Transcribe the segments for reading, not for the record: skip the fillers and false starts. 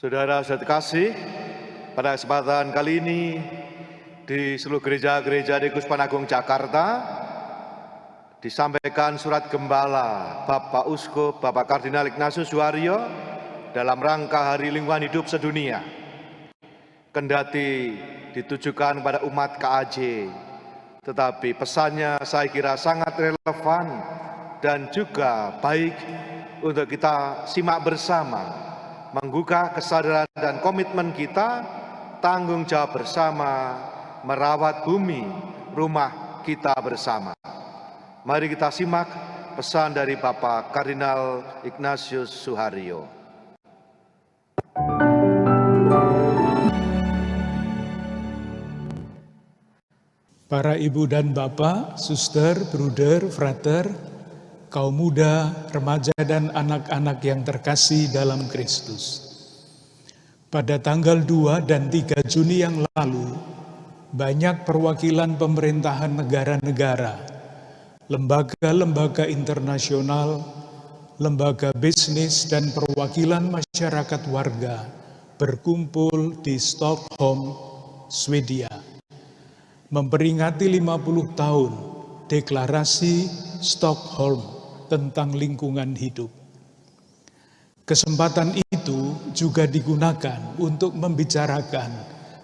Saudara-saudara terkasih, pada kesempatan kali ini di seluruh gereja-gereja di Kuspan Agung Jakarta disampaikan surat gembala Bapak Uskup Bapak Kardinal Ignatius Suharyo dalam rangka Hari Lingkungan Hidup Sedunia. Kendati ditujukan pada umat KAJ, tetapi pesannya saya kira sangat relevan dan juga baik untuk kita simak bersama, menggugah kesadaran dan komitmen kita, tanggung jawab bersama, merawat bumi, rumah kita bersama. Mari kita simak pesan dari Bapak Kardinal Ignatius Suharyo. Para ibu dan bapak, suster, bruder, frater, kaum muda, remaja, dan anak-anak yang terkasih dalam Kristus. Pada tanggal 2 dan 3 Juni yang lalu, banyak perwakilan pemerintahan negara-negara, lembaga-lembaga internasional, lembaga bisnis, dan perwakilan masyarakat warga berkumpul di Stockholm, Swedia, memperingati 50 tahun Deklarasi Stockholm tentang lingkungan hidup. Kesempatan itu juga digunakan untuk membicarakan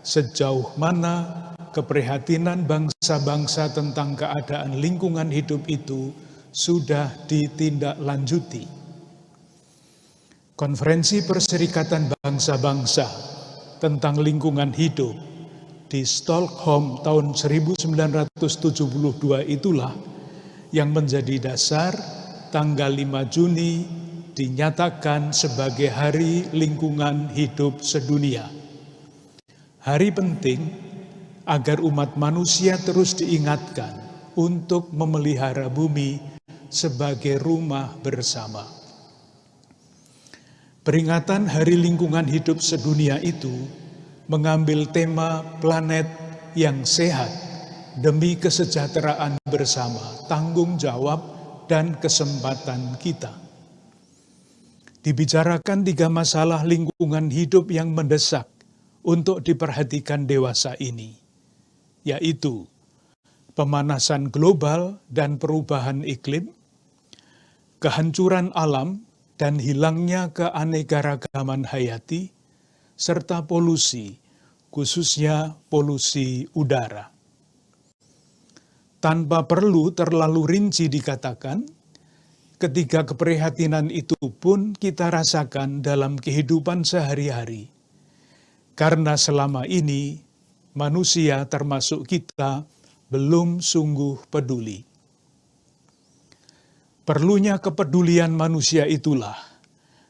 sejauh mana keprihatinan bangsa-bangsa tentang keadaan lingkungan hidup itu sudah ditindaklanjuti. Konferensi Perserikatan Bangsa-Bangsa tentang lingkungan hidup di Stockholm tahun 1972 itulah yang menjadi dasar tanggal 5 Juni dinyatakan sebagai Hari Lingkungan Hidup Sedunia. Hari penting agar umat manusia terus diingatkan untuk memelihara bumi sebagai rumah bersama. Peringatan Hari Lingkungan Hidup Sedunia itu mengambil tema planet yang sehat demi kesejahteraan bersama, tanggung jawab dan kesempatan kita. Dibicarakan 3 masalah lingkungan hidup yang mendesak untuk diperhatikan dewasa ini, yaitu pemanasan global dan perubahan iklim, kehancuran alam dan hilangnya keanekaragaman hayati, serta polusi, khususnya polusi udara. Tanpa perlu terlalu rinci dikatakan, ketiga keprihatinan itu pun kita rasakan dalam kehidupan sehari-hari. Karena selama ini, manusia termasuk kita belum sungguh peduli. Perlunya kepedulian manusia itulah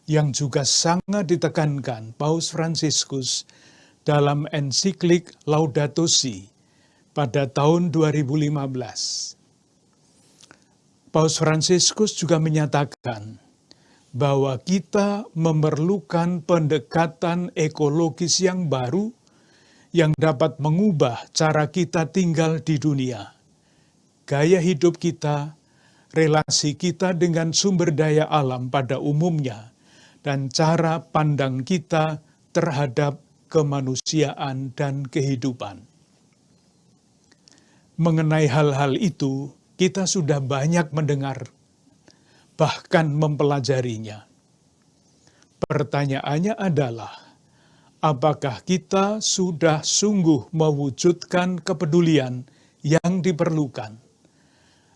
yang juga sangat ditekankan Paus Fransiskus dalam ensiklik Laudato Si pada tahun 2015. Paus Fransiskus juga menyatakan bahwa kita memerlukan pendekatan ekologis yang baru yang dapat mengubah cara kita tinggal di dunia, gaya hidup kita, relasi kita dengan sumber daya alam pada umumnya, dan cara pandang kita terhadap kemanusiaan dan kehidupan. Mengenai hal-hal itu, kita sudah banyak mendengar, bahkan mempelajarinya. Pertanyaannya adalah, apakah kita sudah sungguh mewujudkan kepedulian yang diperlukan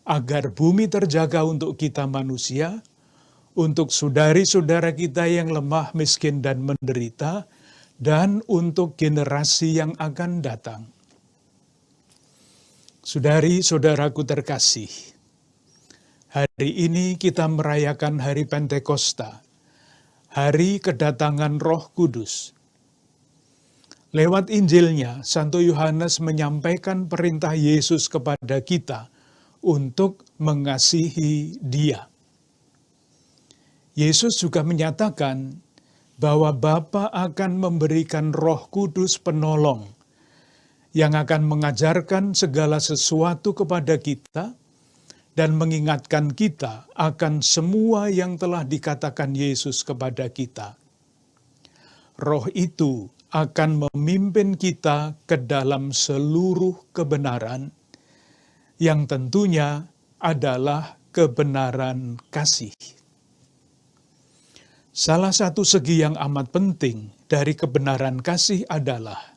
agar bumi terjaga untuk kita manusia, untuk saudari-saudara kita yang lemah, miskin, dan menderita, dan untuk generasi yang akan datang. Saudari-saudaraku terkasih, hari ini kita merayakan Hari Pentakosta, Hari Kedatangan Roh Kudus. Lewat Injilnya, Santo Yohanes menyampaikan perintah Yesus kepada kita untuk mengasihi Dia. Yesus juga menyatakan bahwa Bapa akan memberikan Roh Kudus penolong yang akan mengajarkan segala sesuatu kepada kita dan mengingatkan kita akan semua yang telah dikatakan Yesus kepada kita. Roh itu akan memimpin kita ke dalam seluruh kebenaran, yang tentunya adalah kebenaran kasih. Salah satu segi yang amat penting dari kebenaran kasih adalah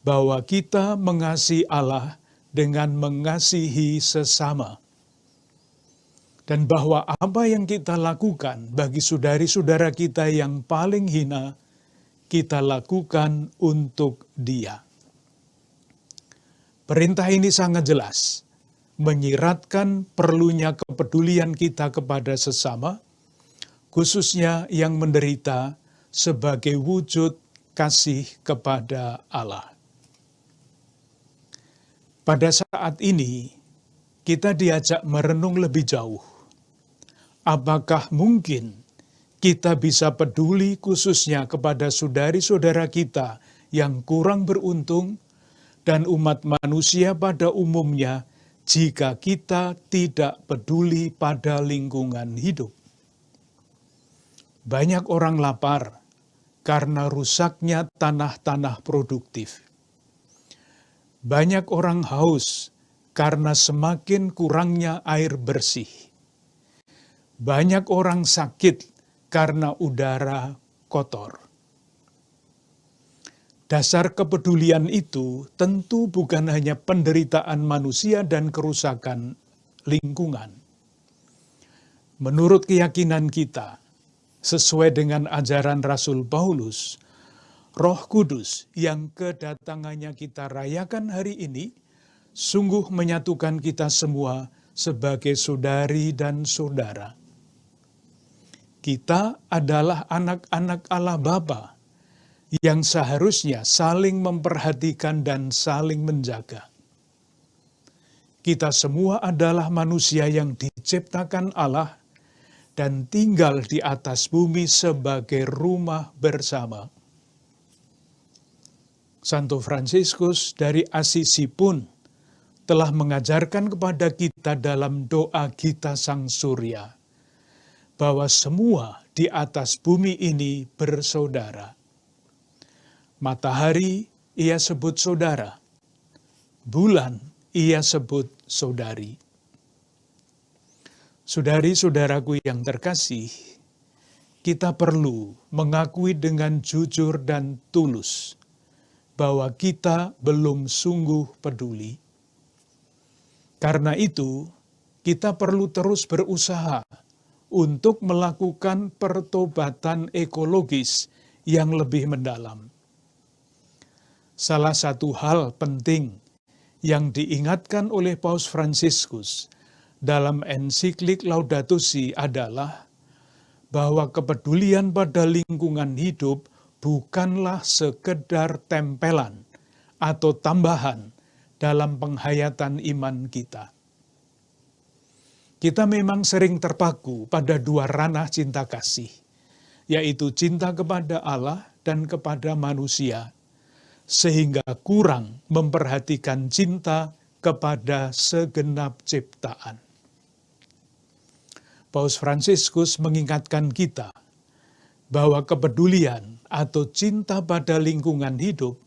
bahwa kita mengasihi Allah dengan mengasihi sesama. Dan bahwa apa yang kita lakukan bagi saudari-saudara kita yang paling hina, kita lakukan untuk Dia. Perintah ini sangat jelas, menyiratkan perlunya kepedulian kita kepada sesama, khususnya yang menderita sebagai wujud kasih kepada Allah. Pada saat ini, kita diajak merenung lebih jauh. Apakah mungkin kita bisa peduli khususnya kepada saudari-saudara kita yang kurang beruntung dan umat manusia pada umumnya jika kita tidak peduli pada lingkungan hidup? Banyak orang lapar karena rusaknya tanah-tanah produktif. Banyak orang haus karena semakin kurangnya air bersih. Banyak orang sakit karena udara kotor. Dasar kepedulian itu tentu bukan hanya penderitaan manusia dan kerusakan lingkungan. Menurut keyakinan kita, sesuai dengan ajaran Rasul Paulus, Roh Kudus yang kedatangannya kita rayakan hari ini sungguh menyatukan kita semua sebagai saudari dan saudara. Kita adalah anak-anak Allah Bapa yang seharusnya saling memperhatikan dan saling menjaga. Kita semua adalah manusia yang diciptakan Allah dan tinggal di atas bumi sebagai rumah bersama. Santo Fransiskus dari Assisi pun telah mengajarkan kepada kita dalam doa kita Sang Surya, bahwa semua di atas bumi ini bersaudara. Matahari ia sebut saudara, bulan ia sebut saudari. Saudari-saudaraku yang terkasih, kita perlu mengakui dengan jujur dan tulus bahwa kita belum sungguh peduli. Karena itu, kita perlu terus berusaha untuk melakukan pertobatan ekologis yang lebih mendalam. Salah satu hal penting yang diingatkan oleh Paus Fransiskus dalam ensiklik Laudato Si adalah bahwa kepedulian pada lingkungan hidup bukanlah sekedar tempelan atau tambahan dalam penghayatan iman kita. Kita memang sering terpaku pada dua ranah cinta kasih, yaitu cinta kepada Allah dan kepada manusia, sehingga kurang memperhatikan cinta kepada segenap ciptaan. Paus Fransiskus mengingatkan kita bahwa kepedulian atau cinta pada lingkungan hidup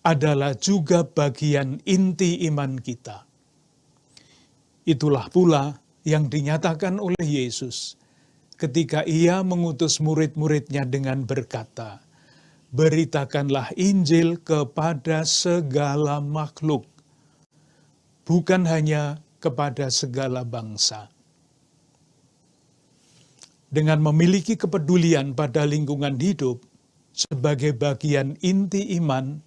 adalah juga bagian inti iman kita. Itulah pula yang dinyatakan oleh Yesus ketika Ia mengutus murid-muridnya dengan berkata, "Beritakanlah Injil kepada segala makhluk, bukan hanya kepada segala bangsa." Dengan memiliki kepedulian pada lingkungan hidup sebagai bagian inti iman,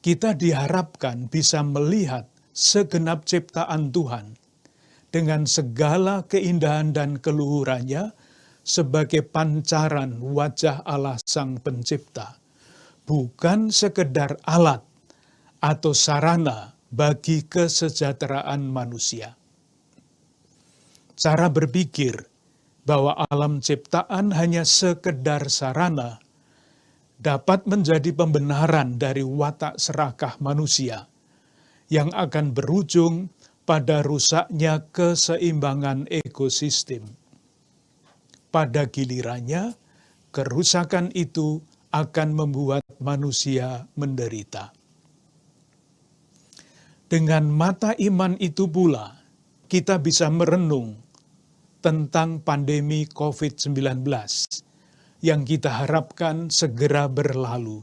kita diharapkan bisa melihat segenap ciptaan Tuhan dengan segala keindahan dan keluhurannya sebagai pancaran wajah Allah Sang Pencipta, bukan sekedar alat atau sarana bagi kesejahteraan manusia. Cara berpikir bahwa alam ciptaan hanya sekedar sarana dapat menjadi pembenaran dari watak serakah manusia yang akan berujung pada rusaknya keseimbangan ekosistem. Pada gilirannya, kerusakan itu akan membuat manusia menderita. Dengan mata iman itu pula, kita bisa merenung tentang pandemi COVID-19 yang kita harapkan segera berlalu.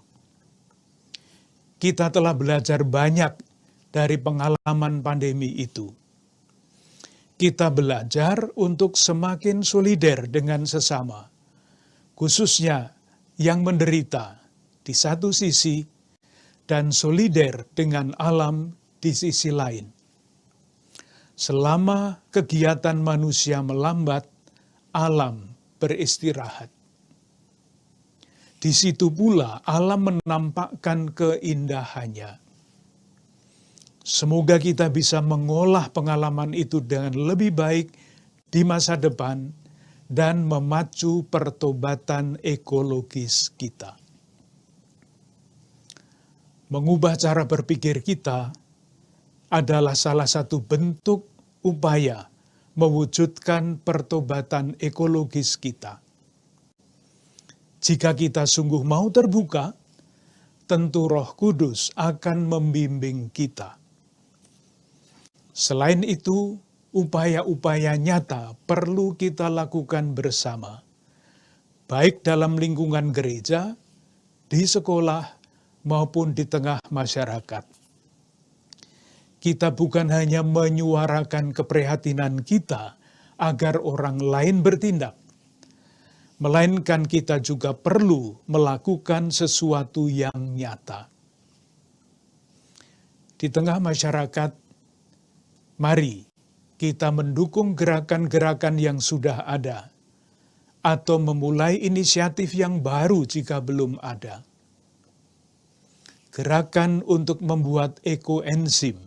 Kita telah belajar banyak dari pengalaman pandemi itu. Kita belajar untuk semakin solider dengan sesama, khususnya yang menderita di satu sisi dan solider dengan alam di sisi lain. Selama kegiatan manusia melambat, alam beristirahat. Di situ pula alam menampakkan keindahannya. Semoga kita bisa mengolah pengalaman itu dengan lebih baik di masa depan dan memacu pertobatan ekologis kita. Mengubah cara berpikir kita adalah salah satu bentuk upaya mewujudkan pertobatan ekologis kita. Jika kita sungguh mau terbuka, tentu Roh Kudus akan membimbing kita. Selain itu, upaya-upaya nyata perlu kita lakukan bersama, baik dalam lingkungan gereja, di sekolah, maupun di tengah masyarakat. Kita bukan hanya menyuarakan keprihatinan kita agar orang lain bertindak, melainkan kita juga perlu melakukan sesuatu yang nyata. Di tengah masyarakat, mari kita mendukung gerakan-gerakan yang sudah ada, atau memulai inisiatif yang baru jika belum ada. Gerakan untuk membuat ekoenzim,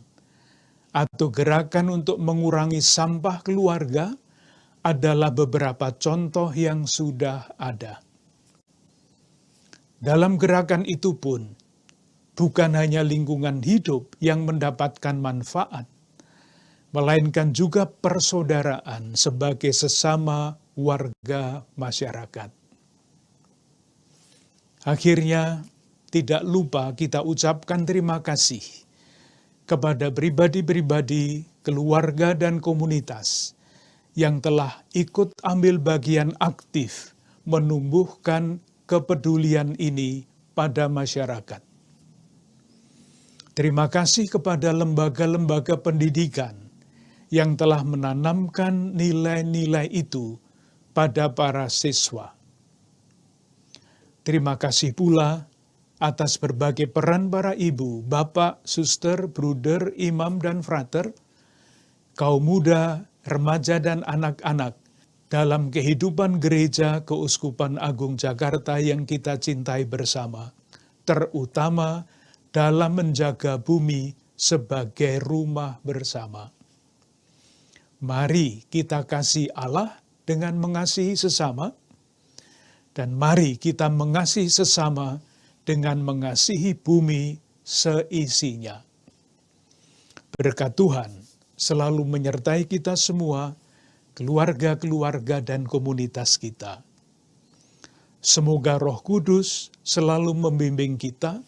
atau gerakan untuk mengurangi sampah keluarga, adalah beberapa contoh yang sudah ada. Dalam gerakan itu pun, bukan hanya lingkungan hidup yang mendapatkan manfaat, melainkan juga persaudaraan sebagai sesama warga masyarakat. Akhirnya, tidak lupa kita ucapkan terima kasih kepada pribadi-pribadi, keluarga, dan komunitas yang telah ikut ambil bagian aktif menumbuhkan kepedulian ini pada masyarakat. Terima kasih kepada lembaga-lembaga pendidikan yang telah menanamkan nilai-nilai itu pada para siswa. Terima kasih pula atas berbagai peran para ibu, bapak, suster, bruder, imam, dan frater, kaum muda, remaja, dan anak-anak dalam kehidupan Gereja Keuskupan Agung Jakarta yang kita cintai bersama, terutama dalam menjaga bumi sebagai rumah bersama. Mari kita kasih Allah dengan mengasihi sesama, dan mari kita mengasihi sesama dengan mengasihi bumi seisinya. Berkat Tuhan selalu menyertai kita semua, keluarga-keluarga dan komunitas kita. Semoga Roh Kudus selalu membimbing kita,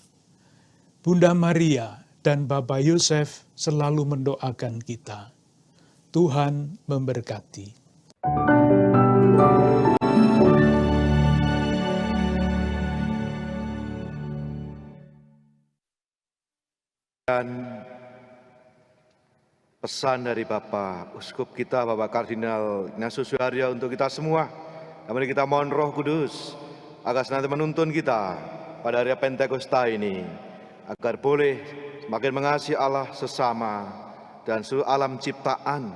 Bunda Maria dan Bapak Yosef selalu mendoakan kita. Tuhan memberkati. Dan pesan dari Bapak Uskup kita, Bapak Kardinal Ignatius Suharyo untuk kita semua. Mari kita mohon Roh Kudus agar senantiasa menuntun kita pada hari Pentakosta ini, agar boleh semakin mengasihi Allah sesama dan seluruh alam ciptaan,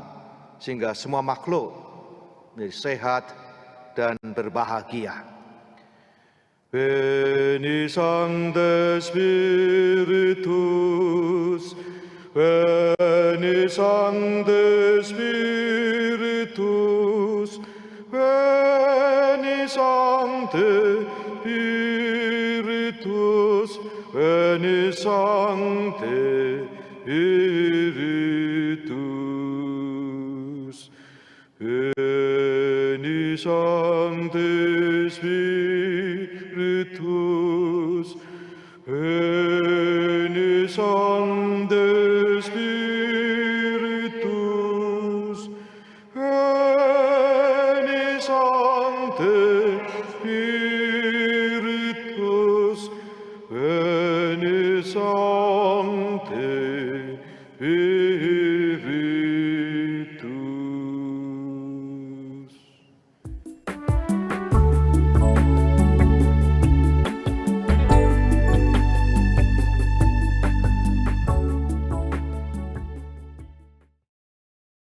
sehingga semua makhluk menjadi sehat dan berbahagia. Veni Sancte Spiritus, Veni Sancte Spiritus, Veni Sancte Spiritus, Veni Sancte Spiritus, Veni Sancte Spiritus, ingsun